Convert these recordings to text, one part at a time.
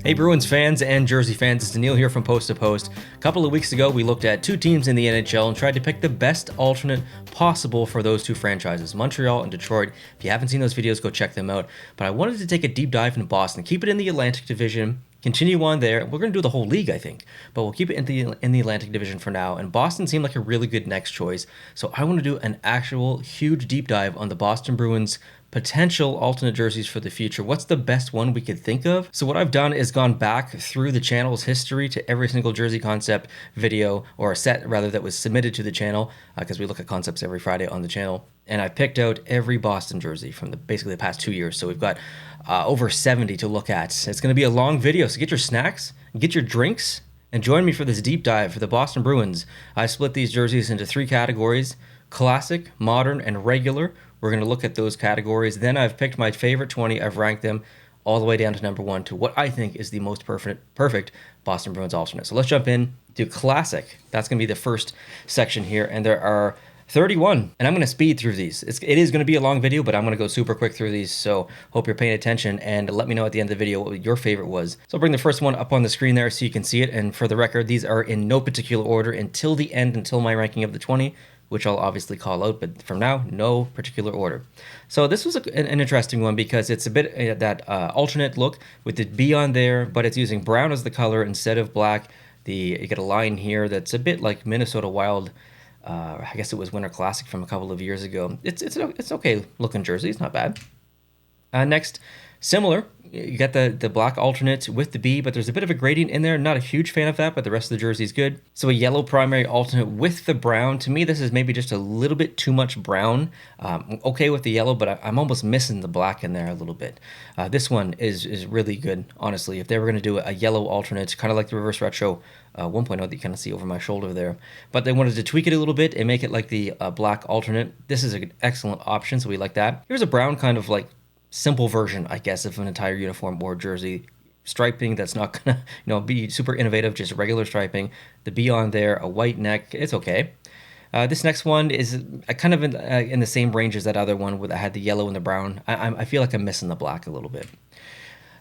Hey Bruins fans and Jersey fans, it's Neil here from Post to Post. A couple of weeks ago, we looked at two teams in the NHL and tried to pick the best alternate possible for those two franchises, Montreal and Detroit. If you haven't seen those videos, go check them out. But I wanted to take a deep dive into Boston, keep it in the Atlantic Division, continue on there. We're going to do the whole league, I think, but we'll keep it in the Atlantic Division for now. And Boston seemed like a really good next choice, so I want to do an actual huge deep dive on the Boston Bruins potential alternate jerseys for the future. What's the best one we could think of? So what I've done is gone back through the channel's history to every single jersey concept video, or a set rather, that was submitted to the channel, because we look at concepts every Friday on the channel. And I picked out every Boston jersey from basically the past 2 years. So we've got over 70 to look at. It's going to be a long video, so get your snacks, get your drinks, and join me for this deep dive for the Boston Bruins. I split these jerseys into 3 categories: classic, modern, and regular. We're going to look at those categories. Then I've picked my favorite 20. I've ranked them all the way down to number 1 to what I think is the most perfect Boston Bruins alternate. So let's jump in to classic. That's going to be the first section here, and there are 31, and I'm going to speed through these. It is going to be a long video, but I'm going to go super quick through these, so hope you're paying attention, and let me know at the end of the video what your favorite was. So I'll bring the first one up on the screen there so you can see it, and for the record, these are in no particular order until the end, until my ranking of the 20, which I'll obviously call out, but from now, no particular order. So this was an interesting one because it's a bit that alternate look with the B on there, but it's using brown as the color instead of black. You get a line here that's a bit like Minnesota Wild. I guess it was Winter Classic from a couple of years ago. It's okay looking jersey. It's not bad. Next, similar. You got the black alternate with the B, but there's a bit of a gradient in there. Not a huge fan of that, but the rest of the jersey is good. So a yellow primary alternate with the brown. To me, this is maybe just a little bit too much brown. Okay with the yellow, but I'm almost missing the black in there a little bit. This one is really good, honestly. If they were going to do a yellow alternate, kind of like the reverse retro 1.0 that you kind of see over my shoulder there, but they wanted to tweak it a little bit and make it like the black alternate. This is an excellent option, so we like that. Here's a brown kind of like simple version, I guess, of an entire uniform or jersey. Striping that's not gonna, be super innovative, just regular striping. The B on there, a white neck, it's okay. This next one is kind of in the same range as that other one where I had the yellow and the brown. I feel like I'm missing the black a little bit.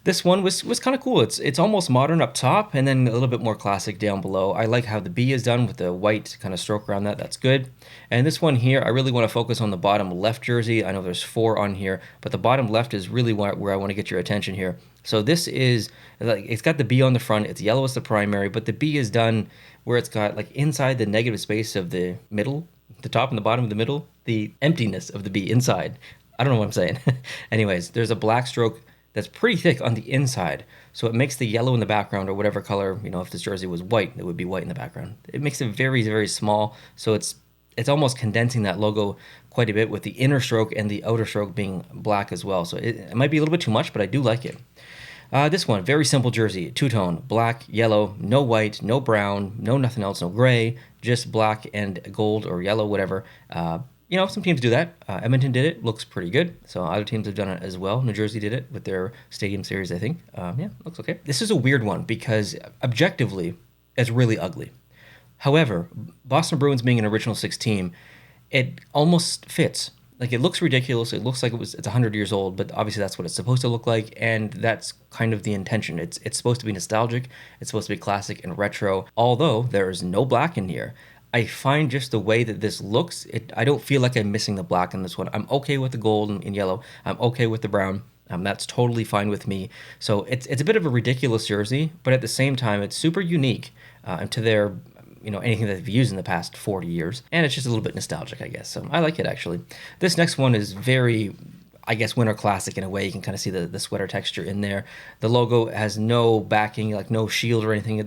This one was kind of cool. It's almost modern up top and then a little bit more classic down below. I like how the B is done with the white kind of stroke around that. That's good. And this one here, I really want to focus on the bottom left jersey. I know there's 4 on here, but the bottom left is really where I want to get your attention here. So this is, like, it's got the B on the front. It's yellow as the primary, but the B is done where it's got like inside the negative space of the middle, the top and the bottom of the middle, the emptiness of the B inside. I don't know what I'm saying. Anyways, there's a black stroke that's pretty thick on the inside, so it makes the yellow in the background, or whatever color, if this jersey was white, it would be white in the background. It makes it very, very small, so it's almost condensing that logo quite a bit, with the inner stroke and the outer stroke being black as well. So it might be a little bit too much, but I do like it. This one, very simple jersey, two-tone, black, yellow, no white, no brown, no nothing else, no gray, just black and gold or yellow, whatever. Some teams do that. Edmonton did it. Looks pretty good. So other teams have done it as well. New Jersey did it with their Stadium Series, I think. Looks okay. This is a weird one because objectively, it's really ugly. However, Boston Bruins being an Original 6 team, it almost fits. Like, it looks ridiculous. It looks like it's 100 years old, but obviously that's what it's supposed to look like, and that's kind of the intention. It's supposed to be nostalgic. It's supposed to be classic and retro, although there is no black in here. I find just the way that this looks, I don't feel like I'm missing the black in this one. I'm okay with the gold and yellow. I'm okay with the brown. That's totally fine with me. So it's a bit of a ridiculous jersey, but at the same time, it's super unique to their, anything that they've used in the past 40 years. And it's just a little bit nostalgic, I guess. So I like it, actually. This next one is very, I guess, Winter Classic in a way. You can kind of see the sweater texture in there. The logo has no backing, like no shield or anything.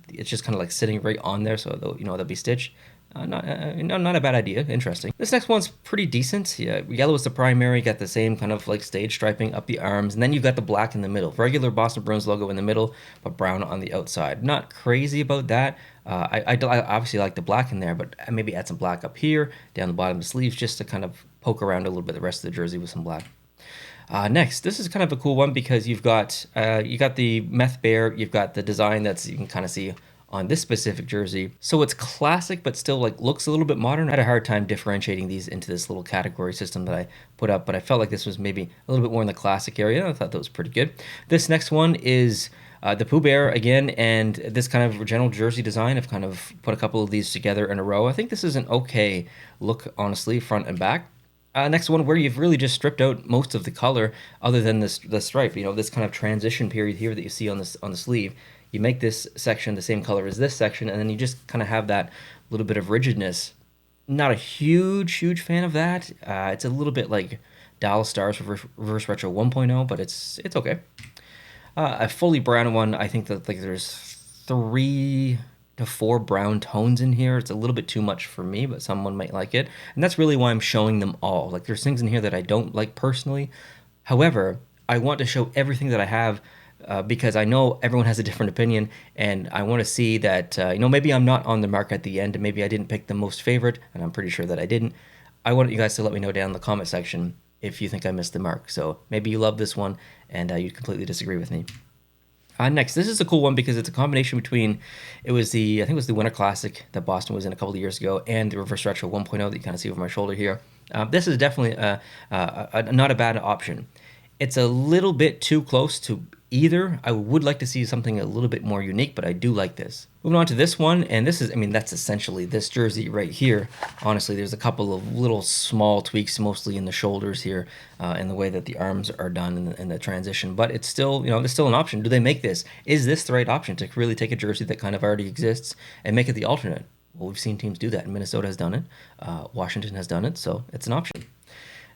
It's just kind of like sitting right on there, so that'll be stitched. Not a bad idea. Interesting. This next one's pretty decent. Yeah, yellow is the primary. Got the same kind of like stage striping up the arms, and then you've got the black in the middle. Regular Boston Bruins logo in the middle, but brown on the outside. Not crazy about that. I obviously like the black in there, but maybe add some black up here, down the bottom of the sleeves, just to kind of poke around a little bit the rest of the jersey with some black. Next, this is kind of a cool one because you got the meth bear, you've got the design you can kind of see on this specific jersey. So it's classic, but still looks a little bit modern. I had a hard time differentiating these into this little category system that I put up, but I felt like this was maybe a little bit more in the classic area. I thought that was pretty good. This next one is The Pooh Bear again, and this kind of general jersey design. I've kind of put a couple of these together in a row. I think this is an okay look, honestly, front and back. Next one, where you've really just stripped out most of the color, other than this the stripe. You know, this kind of transition period here that you see on the sleeve. You make this section the same color as this section, and then you just kind of have that little bit of rigidness. Not a huge fan of that. It's a little bit like Dallas Stars Reverse Retro 1.0, but it's okay. A fully brown one, I think that like there's 3 to 4 brown tones in here. It's a little bit too much for me, but someone might like it. And that's really why I'm showing them all. Like there's things in here that I don't like personally. However, I want to show everything that I have because I know everyone has a different opinion, and I want to see that, maybe I'm not on the mark at the end, and maybe I didn't pick the most favorite, and I'm pretty sure that I didn't. I want you guys to let me know down in the comment section if you think I missed the mark. So maybe you love this one and you completely disagree with me. Next, this is a cool one because it's a combination between, I think it was the Winter Classic that Boston was in a couple of years ago, and the Reverse Retro 1.0 that you kind of see over my shoulder here. This is definitely not a bad option. It's a little bit too close to either. I would like to see something a little bit more unique, but I do like this. Moving on to this one, and this is, that's essentially this jersey right here. Honestly, there's a couple of little small tweaks, mostly in the shoulders here, and the way that the arms are done in the transition, but it's still, there's still an option. Do they make this? Is this the right option to really take a jersey that kind of already exists and make it the alternate? Well, we've seen teams do that. Minnesota has done it. Washington has done it, so it's an option.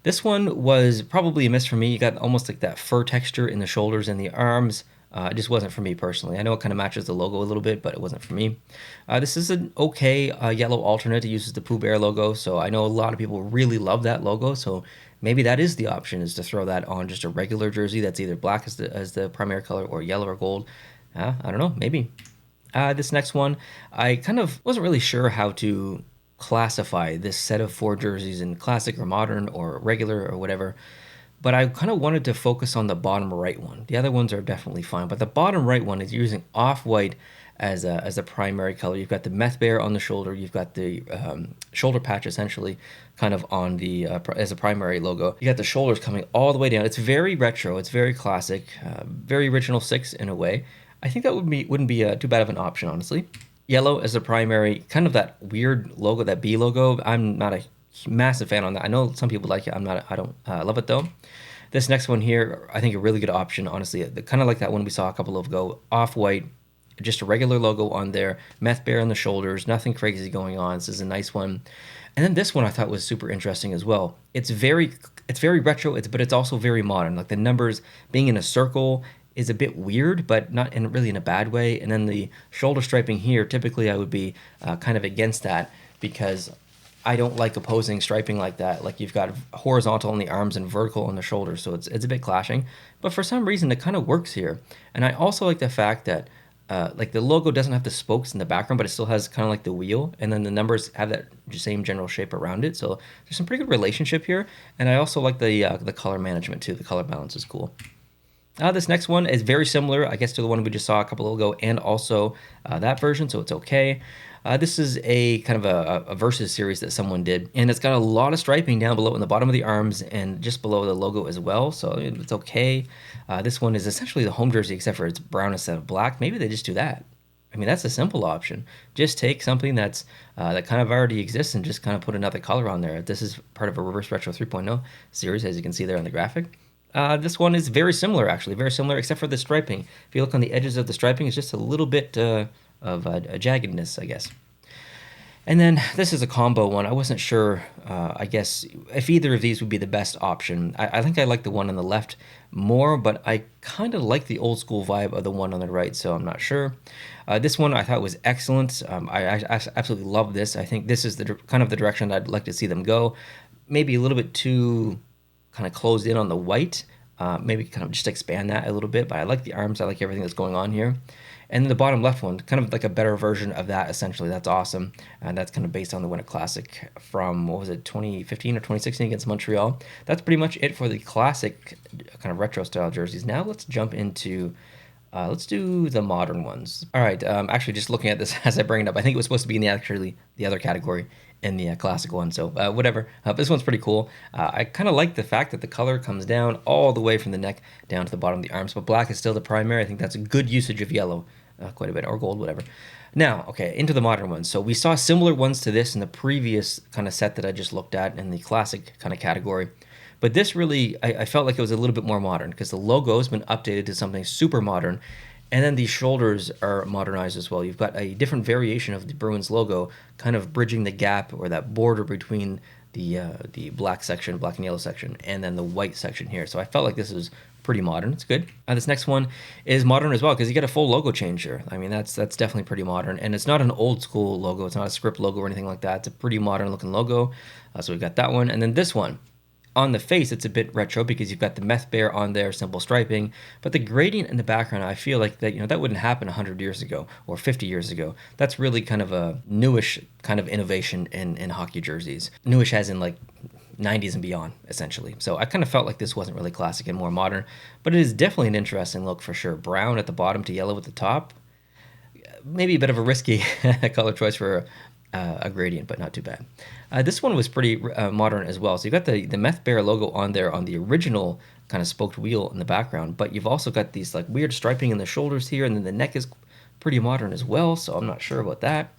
This one was probably a miss for me. You got almost like that fur texture in the shoulders and the arms. It just wasn't for me personally. I know it kind of matches the logo a little bit, but it wasn't for me. This is an okay yellow alternate. It uses the Pooh Bear logo, so I know a lot of people really love that logo, so maybe that is the option, is to throw that on just a regular jersey that's either black as the primary color or yellow or gold. I don't know, maybe. This next one, I kind of wasn't really sure how to classify this set of 4 jerseys in classic or modern or regular or whatever, but I kind of wanted to focus on the bottom right one. The other ones are definitely fine, but the bottom right one is using off-white as a primary color. You've got the meth bear on the shoulder, you've got the shoulder patch essentially kind of on the as a primary logo. You got the shoulders coming all the way down. It's very retro, it's very classic, very original 6 in a way. I think that wouldn't be too bad of an option, honestly. Yellow as a primary, kind of that weird logo, that B logo. I'm not a massive fan on that. I know some people like it. I don't love it though. This next one here, I think a really good option, honestly. Kind of like that one we saw a couple of ago, off-white, just a regular logo on there, meth bear on the shoulders, nothing crazy going on. This is a nice one. And then this one I thought was super interesting as well. It's very retro, but it's also very modern. Like the numbers being in a circle is a bit weird, but not really in a bad way. And then the shoulder striping here, typically I would be kind of against that because I don't like opposing striping like that. Like you've got horizontal on the arms and vertical on the shoulders, so it's a bit clashing. But for some reason, it kind of works here. And I also like the fact that like the logo doesn't have the spokes in the background, but it still has kind of like the wheel, and then the numbers have that same general shape around it. So there's some pretty good relationship here. And I also like the color management too. The color balance is cool. This next one is very similar, I guess, to the one we just saw a couple ago, and also that version, so it's okay. This is a kind of a versus series that someone did, and it's got a lot of striping down below in the bottom of the arms and just below the logo as well, so it's okay. This one is essentially the home jersey, except for it's brown instead of black. Maybe they just do that. That's a simple option. Just take something that kind of already exists and just kind of put another color on there. This is part of a Reverse Retro 3.0 series, as you can see there on the graphic. This one is very similar, actually, very similar, except for the striping. If you look on the edges of the striping, it's just a little bit of a jaggedness, I guess. And then this is a combo one. I wasn't sure, I guess, if either of these would be the best option. I think I like the one on the left more, but I kind of like the old school vibe of the one on the right, so I'm not sure. This one I thought was excellent. I absolutely love this. I think this is kind of the direction that I'd like to see them go. Maybe a little bit too kind of closed in on the white, maybe kind of just expand that a little bit, but I like the arms, I like everything that's going on here. And then the bottom left one, kind of like a better version of that, essentially. That's awesome. And that's kind of based on the Winter Classic from, 2015 or 2016 against Montreal. That's pretty much it for the classic kind of retro style jerseys. Now let's jump into Let's do the modern ones. All right, actually just looking at this as I bring it up, I think it was supposed to be in the other category in the classic one, so whatever. This one's pretty cool. I kind of like the fact that the color comes down all the way from the neck down to the bottom of the arms, but black is still the primary. I think that's a good usage of yellow, quite a bit, or gold, whatever. Now, okay, into the modern ones. So we saw similar ones to this in the previous kind of set that I just looked at in the classic kind of category. But this really, I felt like it was a little bit more modern because the logo has been updated to something super modern. And then the shoulders are modernized as well. You've got a different variation of the Bruins logo, kind of bridging the gap or that border between the black section, black and yellow section, and then the white section here. So I felt like this was pretty modern. It's good. This next one is modern as well because you get a full logo change here. I mean, that's definitely pretty modern. And it's not an old school logo. It's not a script logo or anything like that. It's a pretty modern looking logo. So we've got that one. And then this one. On the face, it's a bit retro because you've got the meth bear on there, simple striping, but the gradient in the background, I feel like that, that wouldn't happen 100 years ago or 50 years ago. That's really kind of a newish kind of innovation in hockey jerseys. Newish as in like 90s and beyond, essentially. So I kind of felt like this wasn't really classic and more modern, but it is definitely an interesting look for sure. Brown at the bottom to yellow at the top. Maybe a bit of a risky color choice for a gradient, but not too bad. This one was pretty modern as well. So you've got the Meth Bear logo on there on the original kind of spoked wheel in the background, but you've also got these like weird striping in the shoulders here, and then the neck is pretty modern as well, so I'm not sure about that.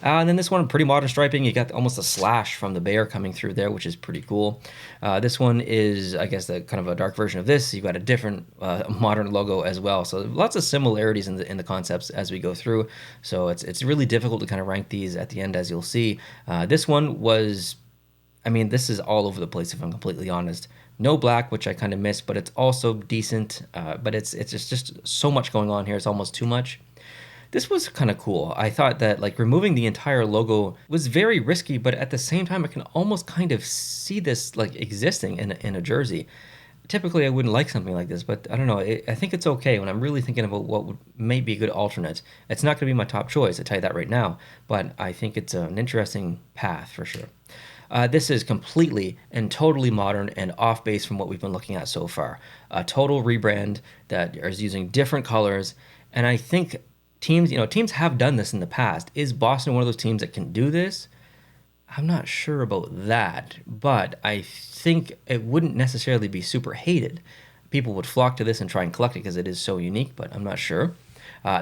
And then this one, pretty modern striping. You got almost a slash from the bear coming through there, which is pretty cool. This one is, I guess, the kind of a dark version of this. You've got a different modern logo as well. So lots of similarities in the concepts as we go through. So it's really difficult to kind of rank these at the end, as you'll see. This one was, I mean, this is all over the place, if I'm completely honest. No black, which I kind of missed, but it's also decent. But it's just so much going on here. It's almost too much. This was kind of cool. I thought that like removing the entire logo was very risky, but at the same time, I can almost kind of see this like existing in a jersey. Typically, I wouldn't like something like this, but I don't know. I think it's okay when I'm really thinking about what may be a good alternate. It's not going to be my top choice, I tell you that right now, but I think it's an interesting path for sure. This is completely and totally modern and off base from what we've been looking at so far. A total rebrand that is using different colors, and I think teams have done this in the past. Is Boston one of those teams that can do this? I'm not sure about that, but I think it wouldn't necessarily be super hated. People would flock to this and try and collect it because it is so unique, but I'm not sure.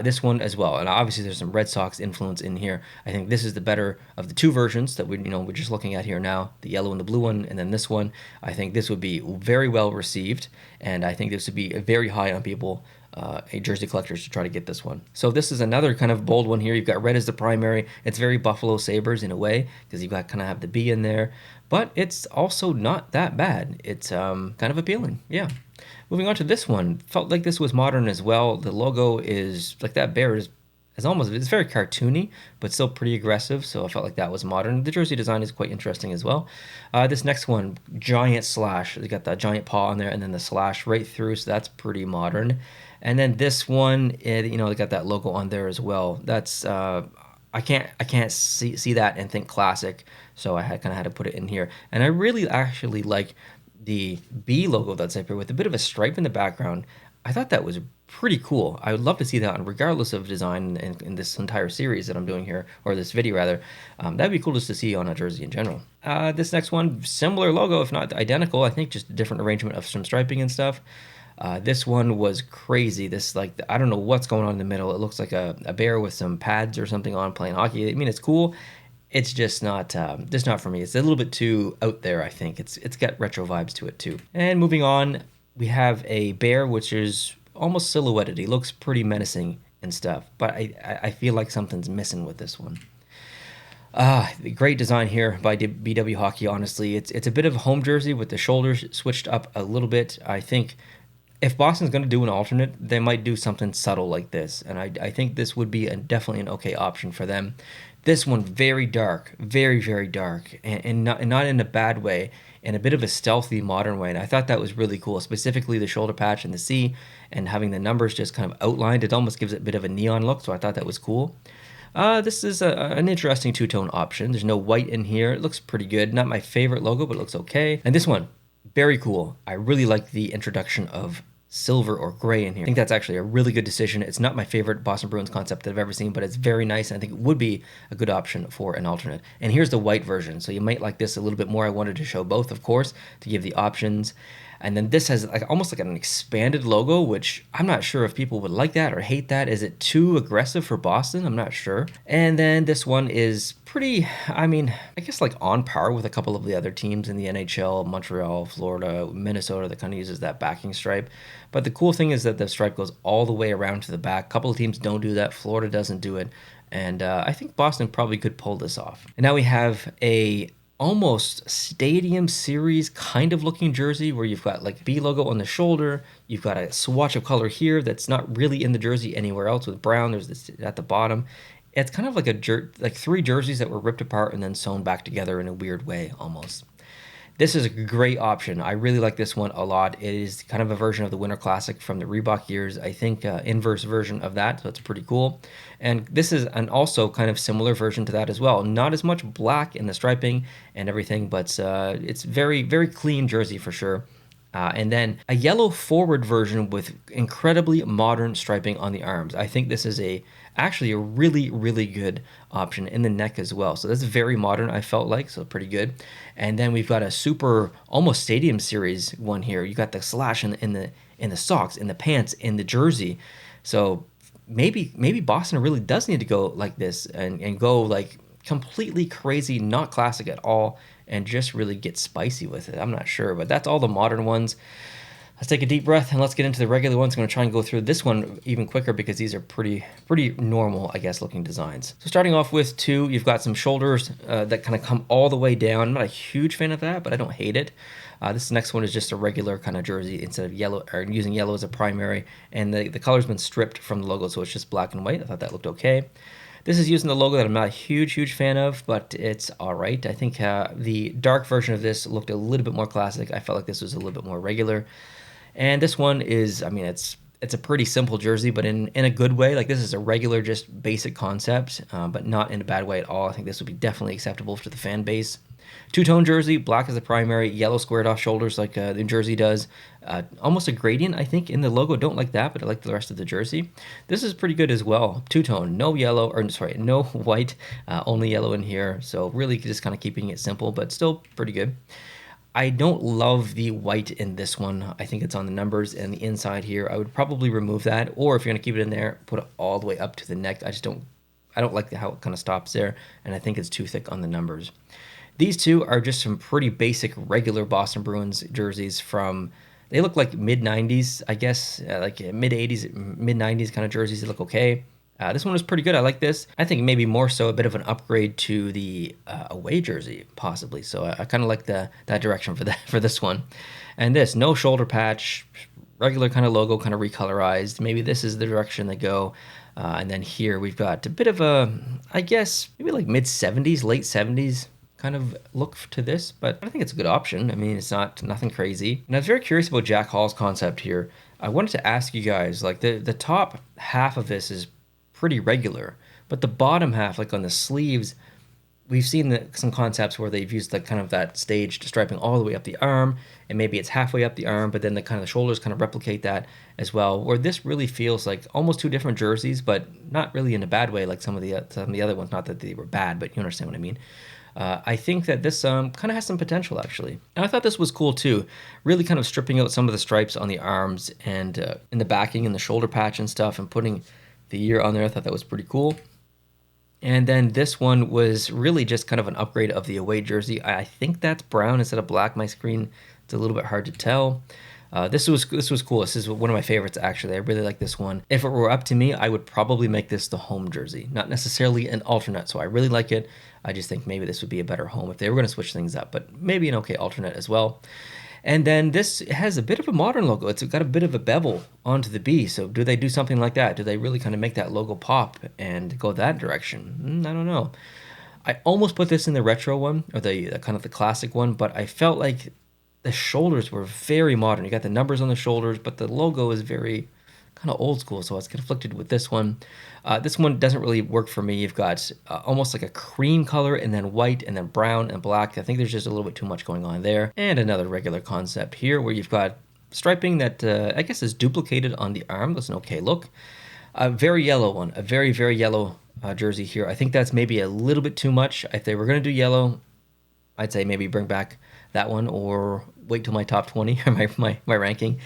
This one as well, and obviously there's some Red Sox influence in here. I think this is the better of the two versions that we're just looking at here now, the yellow and the blue one, and then this one. I think this would be very well received, and I think this would be very high on people, jersey collectors, to try to get this one. So this is another kind of bold one here. You've got red as the primary. It's very Buffalo Sabres in a way because you've got kind of have the B in there, but it's also not that bad. It's kind of appealing, yeah. Moving on to this one, felt like this was modern as well. The logo is like that bear is it's very cartoony, but still pretty aggressive. So I felt like that was modern. The jersey design is quite interesting as well. This next one, giant slash. They got that giant paw on there, and then the slash right through. So that's pretty modern. And then this one, they got that logo on there as well. That's I can't see that and think classic. So I kind of had to put it in here. And I really actually like the B logo that's up here with a bit of a stripe in the background. I thought that was pretty cool. I would love to see that, regardless of design in this entire series that I'm doing here, or this video rather. That'd be cool just to see on a jersey in general. This next one, similar logo, if not identical. I think just a different arrangement of some striping and stuff. This one was crazy. This, like, I don't know what's going on in the middle. It looks like a bear with some pads or something on playing hockey. I mean, it's cool. It's just not for me. It's a little bit too out there, I think. It's got retro vibes to it too. And moving on, we have a bear which is almost silhouetted. He looks pretty menacing and stuff, but I feel like something's missing with this one. Great design here by BW Hockey, honestly. It's a bit of a home jersey with the shoulders switched up a little bit. I think if Boston's going to do an alternate, they might do something subtle like this, and I think this would be definitely an okay option for them. This one, very dark, very, very dark, and not in a bad way, in a bit of a stealthy, modern way. And I thought that was really cool, specifically the shoulder patch and the C, and having the numbers just kind of outlined. It almost gives it a bit of a neon look, so I thought that was cool. This is an interesting two-tone option. There's no white in here. It looks pretty good. Not my favorite logo, but it looks okay. And this one, very cool. I really like the introduction of silver or gray in here. I think that's actually a really good decision. It's not my favorite Boston Bruins concept that I've ever seen, but it's very nice, and I think it would be a good option for an alternate. And here's the white version, so you might like this a little bit more. I wanted to show both, of course, to give the options. And then this has like almost like an expanded logo, which I'm not sure if people would like that or hate that. Is it too aggressive for Boston? I'm not sure. And then this one is pretty, I mean, I guess like on par with a couple of the other teams in the NHL, Montreal, Florida, Minnesota, that kind of uses that backing stripe. But the cool thing is that the stripe goes all the way around to the back. A couple of teams don't do that. Florida doesn't do it. And I think Boston probably could pull this off. And now we have a almost stadium series kind of looking jersey where you've got like B logo on the shoulder, you've got a swatch of color here that's not really in the jersey anywhere else with brown. There's this at the bottom. It's kind of like like three jerseys that were ripped apart and then sewn back together in a weird way almost. This is a great option. I really like this one a lot. It is kind of a version of the Winter Classic from the Reebok years. I think inverse version of that, so it's pretty cool. And this is an also kind of similar version to that as well. Not as much black in the striping and everything, but it's very, very clean jersey for sure. And then a yellow forward version with incredibly modern striping on the arms. I think this is actually a really, really good option in the neck as well. So that's very modern, I felt like, so pretty good. And then we've got a super, almost stadium series one here. You got the slash in the socks, in the pants, in the jersey. So maybe Boston really does need to go like this and go like completely crazy, not classic at all, and just really get spicy with it. I'm not sure, but that's all the modern ones. Let's take a deep breath and let's get into the regular ones. I'm going to try and go through this one even quicker because these are pretty normal, I guess, looking designs. So starting off with two, you've got some shoulders that kind of come all the way down. I'm not a huge fan of that, but I don't hate it. This next one is just a regular kind of jersey instead of yellow, or using yellow as a primary, and the color's been stripped from the logo, so it's just black and white. I thought that looked okay. This is using the logo that I'm not a huge fan of, but it's all right. I think the dark version of this looked a little bit more classic. I felt like this was a little bit more regular. And this one is, I mean, it's a pretty simple jersey, but in a good way. Like this is a regular, just basic concept, but not in a bad way at all. I think this would be definitely acceptable to the fan base. Two-tone jersey, black as the primary, yellow squared off shoulders like the jersey does. Almost a gradient, I think, in the logo. Don't like that, but I like the rest of the jersey. This is pretty good as well. Two-tone, no yellow, or sorry, no white, only yellow in here. So really just kind of keeping it simple, but still pretty good. I don't love the white in this one. I think it's on the numbers and the inside here. I would probably remove that, or if you're gonna keep it in there, put it all the way up to the neck. I don't like how it kind of stops there, and I think it's too thick on the numbers. These two are just some pretty basic, regular Boston Bruins jerseys from, they look like mid-90s, I guess, like mid-80s, mid-90s kind of jerseys. They look okay. This one was pretty good. I like this. I think maybe more so a bit of an upgrade to the away jersey, possibly. So I kind of like that direction for this one. And this, no shoulder patch, regular kind of logo, kind of recolorized. Maybe this is the direction they go. And then here we've got a bit of a, I guess, maybe like mid-70s, late 70s kind of look to this, but I think it's a good option. I mean, it's nothing crazy. And I was very curious about Jack Hall's concept here. I wanted to ask you guys, like the top half of this is pretty regular, but the bottom half, like on the sleeves, we've seen some concepts where they've used like kind of that staged striping all the way up the arm, and maybe it's halfway up the arm, but then the kind of the shoulders kind of replicate that as well, where this really feels like almost two different jerseys, but not really in a bad way like some of the other ones. Not that they were bad, but you understand what I mean. I think that this kind of has some potential, actually. And I thought this was cool, too. Really kind of stripping out some of the stripes on the arms and in the backing and the shoulder patch and stuff and putting the year on there. I thought that was pretty cool. And then this one was really just kind of an upgrade of the away jersey. I think that's brown instead of black. My screen, it's a little bit hard to tell. This was cool. This is one of my favorites, actually. I really like this one. If it were up to me, I would probably make this the home jersey, not necessarily an alternate. So I really like it. I just think maybe this would be a better home if they were going to switch things up, but maybe an okay alternate as well. And then this has a bit of a modern logo. It's got a bit of a bevel onto the B. So do they do something like that? Do they really kind of make that logo pop and go that direction? I don't know. I almost put this in the retro one, or the kind of the classic one, but I felt like the shoulders were very modern. You got the numbers on the shoulders, but the logo is very kind of old school, so I was conflicted with this one. This one doesn't really work for me. You've got almost like a cream color, and then white, and then brown and black. I think there's just a little bit too much going on there. And another regular concept here where you've got striping that I guess is duplicated on the arm. That's an okay look. A very yellow one, a very, very yellow jersey here. I think that's maybe a little bit too much. If they were going to do yellow, I'd say maybe bring back that one or wait till my top 20 or my ranking.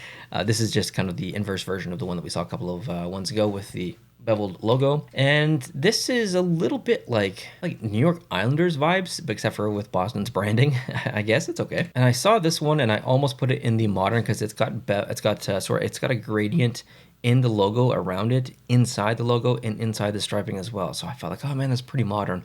This is just kind of the inverse version of the one that we saw a couple of ones ago with the beveled logo. And this is a little bit like New York Islanders vibes, except for with Boston's branding. I guess it's okay. And I saw this one and I almost put it in the modern because it's got a gradient in the logo around it, inside the logo and inside the striping as well. So I felt like, oh man, that's pretty modern.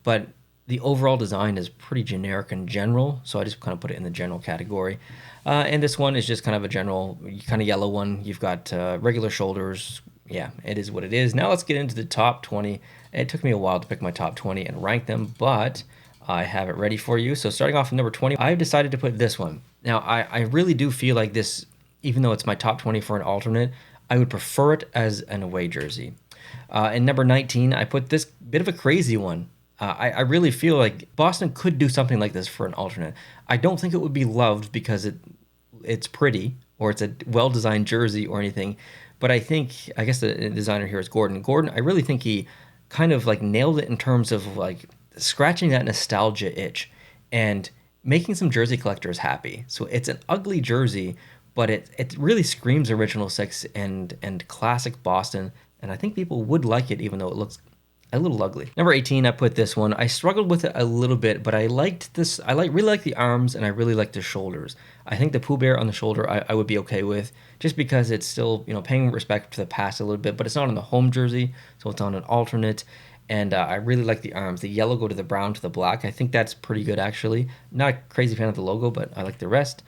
But the overall design is pretty generic and general, so I just kind of put it in the general category. And this one is just kind of a general, kind of yellow one. You've got regular shoulders. Yeah, it is what it is. Now let's get into the top 20. It took me a while to pick my top 20 and rank them, but I have it ready for you. So starting off with number 20, I've decided to put this one. Now, I really do feel like this, even though it's my top 20 for an alternate, I would prefer it as an away jersey. And number 19, I put this bit of a crazy one. I really feel like Boston could do something like this for an alternate. I don't think it would be loved because it's pretty or it's a well-designed jersey or anything. But I guess the designer here is Gordon. Gordon, I really think he kind of like nailed it in terms of like scratching that nostalgia itch and making some jersey collectors happy. So it's an ugly jersey, but it really screams Original Six and classic Boston. And I think people would like it even though it looks a little ugly. Number 18, I put this one. I struggled with it a little bit, but I liked this. Really like the arms and I really like the shoulders. I think the Pooh Bear on the shoulder I would be okay with, just because it's still, paying respect to the past a little bit, but it's not on the home jersey, so it's on an alternate. And I really like the arms. The yellow go to the brown to the black. I think that's pretty good, actually. Not a crazy fan of the logo, but I like the rest.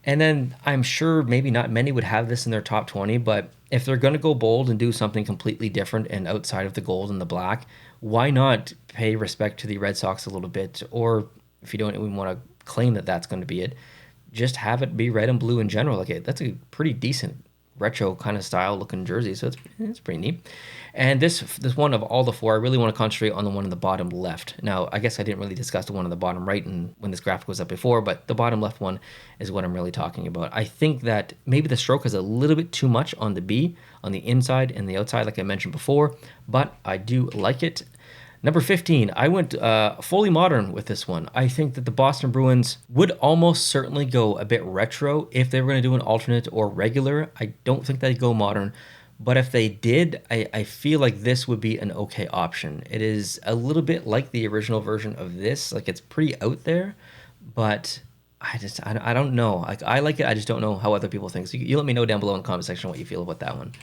And then I'm sure maybe not many would have this in their top 20, but if they're going to go bold and do something completely different and outside of the gold and the black, why not pay respect to the Red Sox a little bit? Or if you don't even want to claim that that's going to be it, just have it be red and blue in general. That's a pretty decent retro kind of style looking jersey, so it's pretty neat. And this one of all the four, I really want to concentrate on the one in the bottom left. Now, I guess I didn't really discuss the one in the bottom right and when this graphic was up before, but the bottom left one is what I'm really talking about. I think that maybe the stroke is a little bit too much on the B, on the inside and the outside, like I mentioned before, but I do like it. Number 15, I went fully modern with this one. I think that the Boston Bruins would almost certainly go a bit retro if they were going to do an alternate or regular. I don't think they'd go modern. But if they did, I feel like this would be an okay option. It is a little bit like the original version of this. Like, it's pretty out there, but I don't know. Like, I like it. I just don't know how other people think. So you let me know down below in the comment section what you feel about that one.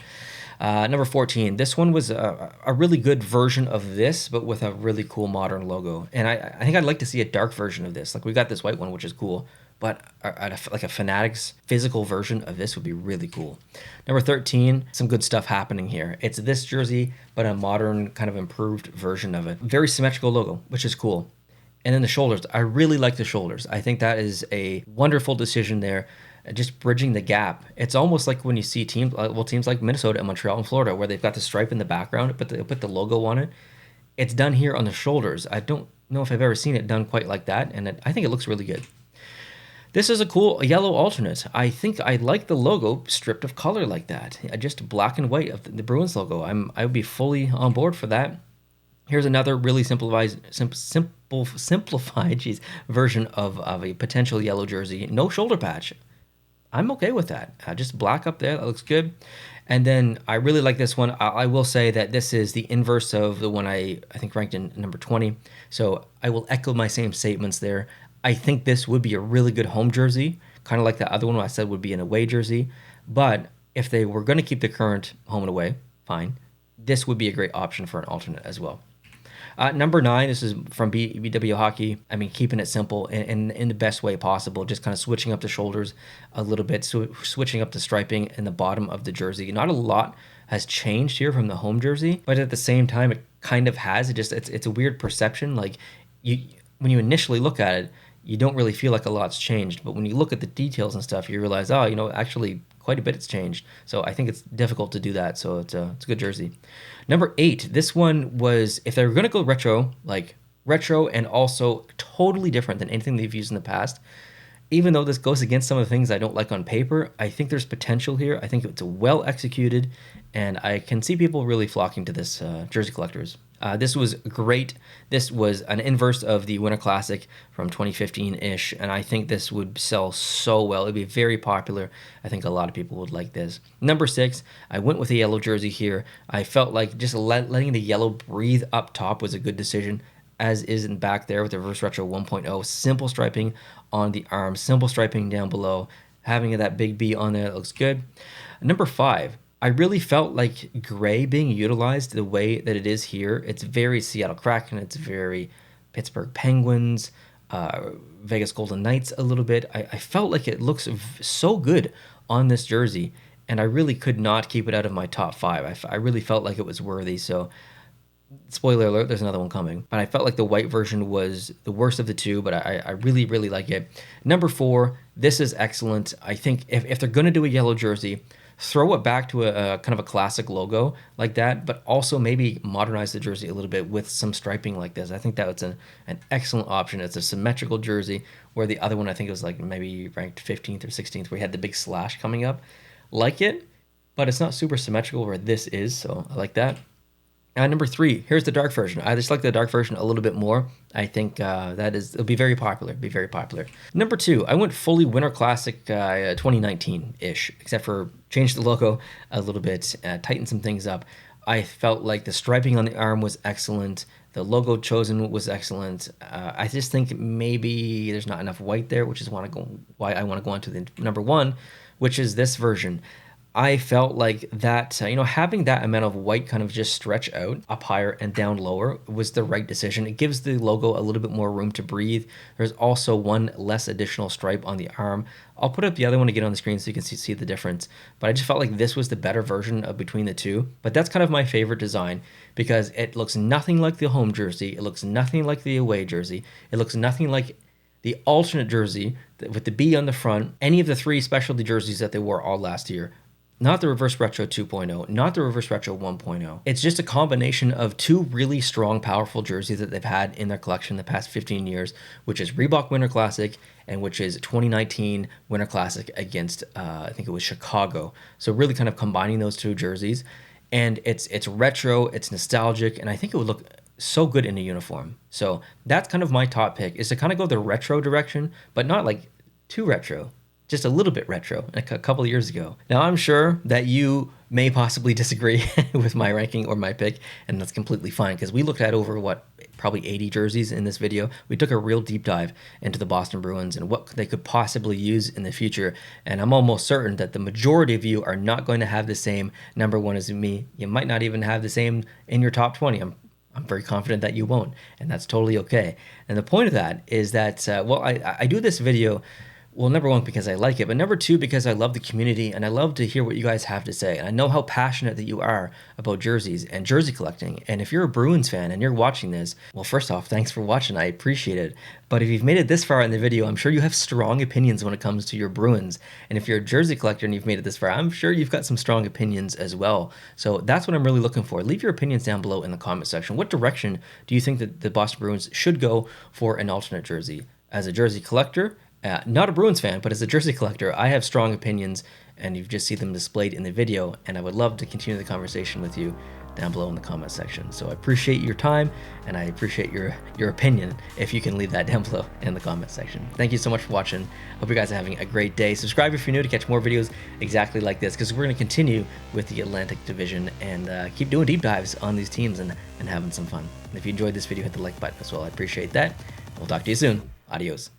Number 14, this one was a really good version of this, but with a really cool modern logo. And I think I'd like to see a dark version of this. Like, we got this white one, which is cool, but like a Fanatics physical version of this would be really cool. Number 13, some good stuff happening here. It's this jersey, but a modern kind of improved version of it. Very symmetrical logo, which is cool. And then the shoulders, I really like the shoulders. I think that is a wonderful decision there. Just bridging the gap. It's almost like when you see teams like Minnesota and Montreal and Florida, where they've got the stripe in the background, but they put the logo on it. It's done here on the shoulders. I don't know if I've ever seen it done quite like that, and I think it looks really good. This is a cool yellow alternate. I think I like the logo stripped of color like that. Just black and white of the Bruins logo. I would be fully on board for that. Here's another really simplified version of a potential yellow jersey. No shoulder patch. I'm okay with that. Just black up there. That looks good. And then I really like this one. I will say that this is the inverse of the one I think ranked in number 20. So I will echo my same statements there. I think this would be a really good home jersey, kind of like the other one I said would be an away jersey. But if they were going to keep the current home and away, fine. This would be a great option for an alternate as well. Number 9, this is from BW Hockey. I mean, keeping it simple and in the best way possible, just kind of switching up the shoulders a little bit, switching up the striping in the bottom of the jersey. Not a lot has changed here from the home jersey, but at the same time, it kind of has. It's a weird perception. Like, when you initially look at it, you don't really feel like a lot's changed, but when you look at the details and stuff, you realize, actually quite a bit has changed. So I think it's difficult to do that. So it's a good jersey. Number 8, this one was, if they were going to go retro, like retro and also totally different than anything they've used in the past, Even though this goes against some of the things I don't like on paper, I think there's potential here. I think it's well executed, and I can see people really flocking to this Jersey Collectors. This was great. This was an inverse of the Winter Classic from 2015-ish, and I think this would sell so well. It'd be very popular. I think a lot of people would like this. Number 6, I went with a yellow jersey here. I felt like just letting the yellow breathe up top was a good decision, as is in back there with the Reverse Retro 1.0. Simple striping on the arm, simple striping down below. Having that big B on there, that looks good. Number 5, I really felt like gray being utilized the way that it is here. It's very Seattle Kraken, it's very Pittsburgh Penguins, Vegas Golden Knights a little bit. I felt like it looks so good on this jersey, and I really could not keep it out of my top 5. I really felt like it was worthy, so spoiler alert, there's another one coming. But I felt like the white version was the worst of the two, but I really, really like it. Number 4, this is excellent. I think if they're going to do a yellow jersey, throw it back to a kind of a classic logo like that, but also maybe modernize the jersey a little bit with some striping like this. I think that was an excellent option. It's a symmetrical jersey, where the other one I think it was like maybe ranked 15th or 16th, where he had the big slash coming up. Like it, but it's not super symmetrical where this is, so I like that. Number 3, here's the dark version. I just like the dark version a little bit more. I think it'll be very popular. Number 2, I went fully Winter Classic 2019-ish, except for changed the logo a little bit, tightened some things up. I felt like the striping on the arm was excellent. The logo chosen was excellent. I just think maybe there's not enough white there, which is why I want to go on to the number 1, which is this version. I felt like that, having that amount of white kind of just stretch out up higher and down lower was the right decision. It gives the logo a little bit more room to breathe. There's also one less additional stripe on the arm. I'll put up the other one to get on the screen so you can see the difference. But I just felt like this was the better version of between the two. But that's kind of my favorite design, because it looks nothing like the home jersey. It looks nothing like the away jersey. It looks nothing like the alternate jersey with the B on the front, any of the 3 specialty jerseys that they wore all last year. Not the Reverse Retro 2.0, not the Reverse Retro 1.0. It's just a combination of 2 really strong, powerful jerseys that they've had in their collection the past 15 years, which is Reebok Winter Classic and which is 2019 Winter Classic against, I think it was Chicago. So really kind of combining those 2 jerseys. And it's retro, it's nostalgic, and I think it would look so good in a uniform. So that's kind of my top pick, is to kind of go the retro direction, but not like too retro. Just a little bit retro, a couple of years ago. Now, I'm sure that you may possibly disagree with my ranking or my pick, and that's completely fine, because we looked at over, probably 80 jerseys in this video. We took a real deep dive into the Boston Bruins and what they could possibly use in the future, and I'm almost certain that the majority of you are not going to have the same number 1 as me. You might not even have the same in your top 20. I'm very confident that you won't, and that's totally okay. And the point of that is that, I do this video, well, number 1, because I like it, but number 2, because I love the community and I love to hear what you guys have to say. And I know how passionate that you are about jerseys and jersey collecting. And if you're a Bruins fan and you're watching this, well, first off, thanks for watching. I appreciate it. But if you've made it this far in the video, I'm sure you have strong opinions when it comes to your Bruins. And if you're a jersey collector and you've made it this far, I'm sure you've got some strong opinions as well. So that's what I'm really looking for. Leave your opinions down below in the comment section. What direction do you think that the Boston Bruins should go for an alternate jersey? As a jersey collector, not a Bruins fan, but as a jersey collector, I have strong opinions, and you just see them displayed in the video, and I would love to continue the conversation with you down below in the comment section. So I appreciate your time, and I appreciate your opinion if you can leave that down below in the comment section. Thank you so much for watching. Hope you guys are having a great day. Subscribe if you're new to catch more videos exactly like this, because we're going to continue with the Atlantic Division and keep doing deep dives on these teams and having some fun. And if you enjoyed this video, hit the like button as well. I appreciate that. We'll talk to you soon. Adios.